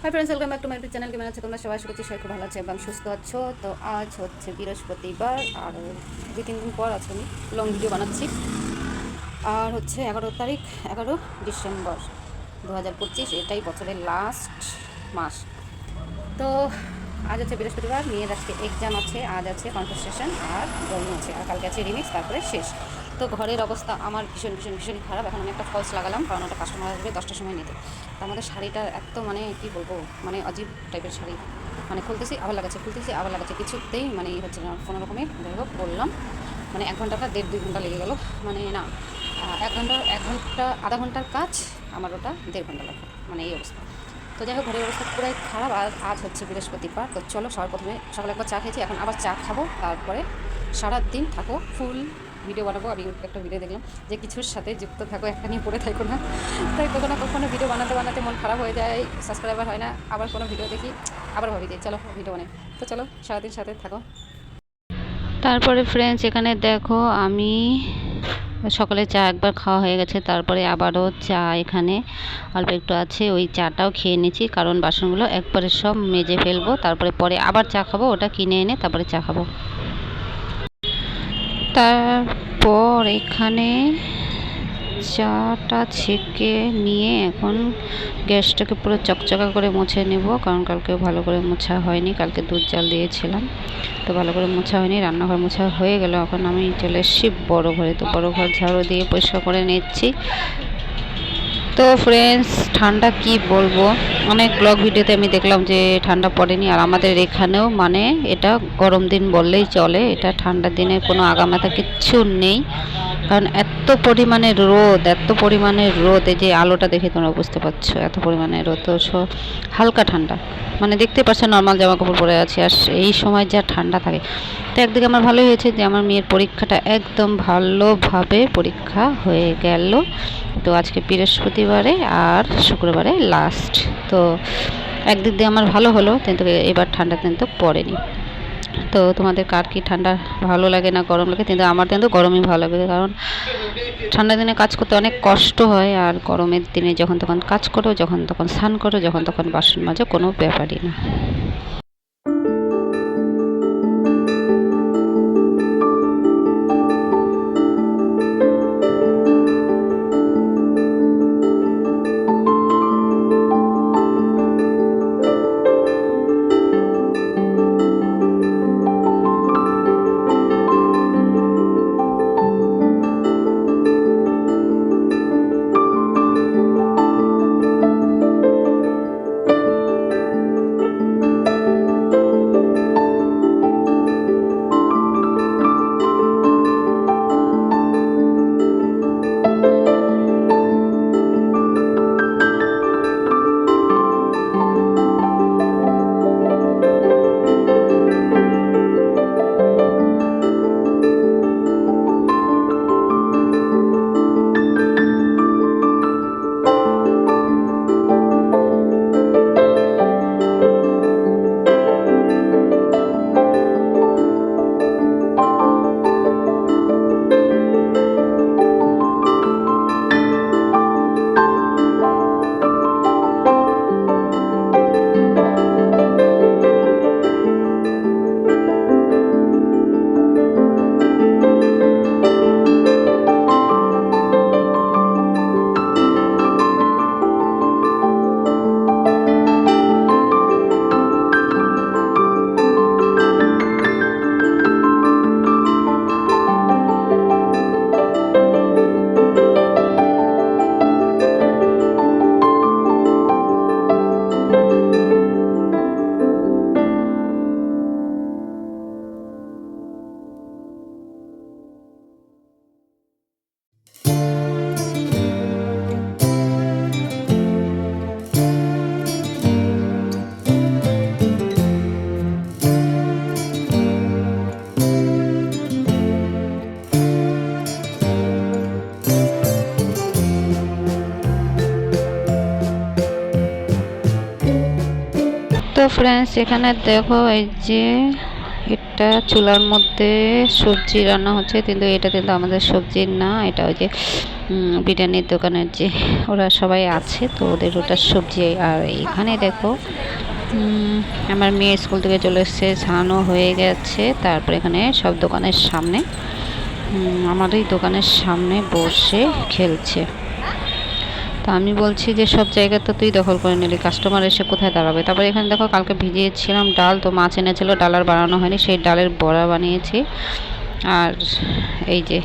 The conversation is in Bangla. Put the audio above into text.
Hi friends, welcome back to my YouTube channel. কেমন আছো তোমরা সবাই? আশা করছি সবাই খুব ভালো আছে এবং সুস্থ আছো। তো আজ হচ্ছে বৃহস্পতিবার, আর 2-3 দিন পর আজকে আমি লং ভিডিও বানাচ্ছি। আর হচ্ছে 11 তারিখ, 11 ডিসেম্বর 2025, এটাই বছরের লাস্ট মাস। তো আজ হচ্ছে বৃহস্পতিবার, মেয়ের আজকে এক্সাম আছে, আজ আছে কনফারেন্সেশন আর ড্রয়িং আছে, আর কালকে আছে রিমিক্স, তারপরে শেষ। তো ঘরের অবস্থা আমার ভীষণ ভীষণ ভীষণই খারাপ। এখন আমি একটা ফলস লাগালাম, কারণ ওটা কাস্টমার আসবে 10টার সময় নিতে। তার মধ্যে শাড়িটা এত মানে কী বলবো, মানে অজীব টাইপের শাড়ি, মানে খুলতেছি আবার লাগাচ্ছে, খুলতেছি আবার লাগাচ্ছে, কিছুতেই মানে হচ্ছে না। কোনো রকমে যাই হোক বললাম, মানে 1 ঘন্টাটা 1.5-2 ঘন্টা লেগে গেলো। মানে না, 1 ঘন্টা আধা ঘন্টার কাজ আমার ওটা 1.5 ঘন্টা লাগবে, মানে এই অবস্থা। তো যাই হোক, ঘরের অবস্থা পুরাই খারাপ। আর আজ হচ্ছে বৃহস্পতিবার। তো চলো, সবার প্রথমে সকালে একবার চা খেয়েছি, এখন আবার চা খাবো, তারপরে সারাদিন থাকো ফুল ভিডিও বানাবো। আমি একটা ভিডিও দেখলাম যে কিছুর সাথে যুক্ত থাকো, একটা নিয়ে পড়ে থাকো না। তাই কখনো কখনো ভিডিও বানাতে বানাতে মন খারাপ হয়ে যায়, সাবস্ক্রাইবার হয় না, আবার কোনো ভিডিও দেখি আবার ভাবি যে চলো ভিডিও বানাই। তো চলো, সারাদিন সাথে থাকো। তারপরে ফ্রেন্ডস এখানে দেখো, আমি সকালে চা একবার খাওয়া হয়ে গেছে, তারপরে আবারও চা এখানে অল্প একটু আছে, ওই চাটাও খেয়ে নিচ্ছি, কারণ বাসনগুলো একবারে সব মেজে ফেলবো, তারপরে পরে আবার চা খাবো, ওটা কিনে এনে তারপরে চা খাবো। তারপর এখানে চাটা ছেঁকে নিয়ে এখন গ্যাসটাকে পুরো চকচকা করে মুছে নেব, কারণ কালকে ভালো করে মোছা হয়নি, কালকে দুধ জাল দিয়েছিলাম তো ভালো করে মোছা হয়নি। রান্নাঘর মোছা হয়ে গেল, এখন আমি চলে এসেছি বড় ঘরে। তো বড় ঘর ঝাড়ু দিয়ে পরিষ্কার করে নিচ্ছি। তো ফ্রেন্ডস, ঠান্ডা কি বলবো, অনেক ব্লগ ভিডিওতে আমি দেখলাম যে ঠান্ডা পড়েনি, আর আমাদের এখানেও মানে এটা গরম দিন বললেই চলে, এটা ঠান্ডার দিনে কোনো আগামাথা কিচ্ছু নেই, কারণ এত পরিমাণে রোদ, এত পরিমাণে রোদ, এই যে আলোটা দেখে তোমরা বুঝতে পারছো এত পরিমাণে রোদ। তো হালকা ঠান্ডা, মানে দেখতে পাচ্ছ নর্মাল জামা কাপড় পরে আছি, আর এই সময় যা ঠান্ডা থাকে। তো একদিকে আমার ভালোই হয়েছে যে আমার মেয়ের পরীক্ষাটা একদম ভালোভাবে পরীক্ষা হয়ে গেল। তো আজকে বৃহস্পতিবারে আর শুক্রবারে লাস্ট, তো একদিক দিয়ে আমার ভালো হলো, কিন্তু এবার ঠান্ডা কিন্তু পড়েনি। তো তোমাদের কার কি ঠান্ডা ভালো লাগে না গরম লাগে, কিন্তু আমার কিন্তু গরমই ভালো লাগে, কারণ ঠান্ডা দিনে কাজ করতে অনেক কষ্ট হয়, আর গরমের দিনে যখন তখন কাজ করো, যখন তখন স্নান করো, যখন তখন বাসন মাজো, কোনো ব্যাপারই না। তো ফ্রেন্ডস এখানে দেখো, এই যে এটা চুলার মধ্যে সবজি রান্না হচ্ছে, কিন্তু এটা কিন্তু আমাদের সবজি না, এটা ওই যে বিরিয়ানির দোকানের যে ওরা সবাই আছে তো ওদের ওটা সবজি। আর এখানে দেখো আমার মেয়ে স্কুল থেকে চলে এসছে, স্নানও হয়ে গেছে। তারপর এখানে সব দোকানের সামনে আমার এই দোকানের সামনে বসে খেলছে। তো আমি বলছি যে সব জায়গা তো তুই দখল করে নিলি, কাস্টমার এসে কোথায় দাঁড়াবে। তারপরে এখানে দেখো কালকে ভিজিয়েছিলাম ডাল, তো মাছ এনেছিল, ডাল আর বানানো হয়নি, সেই ডালের বড়া বানিয়েছি। আর এই যে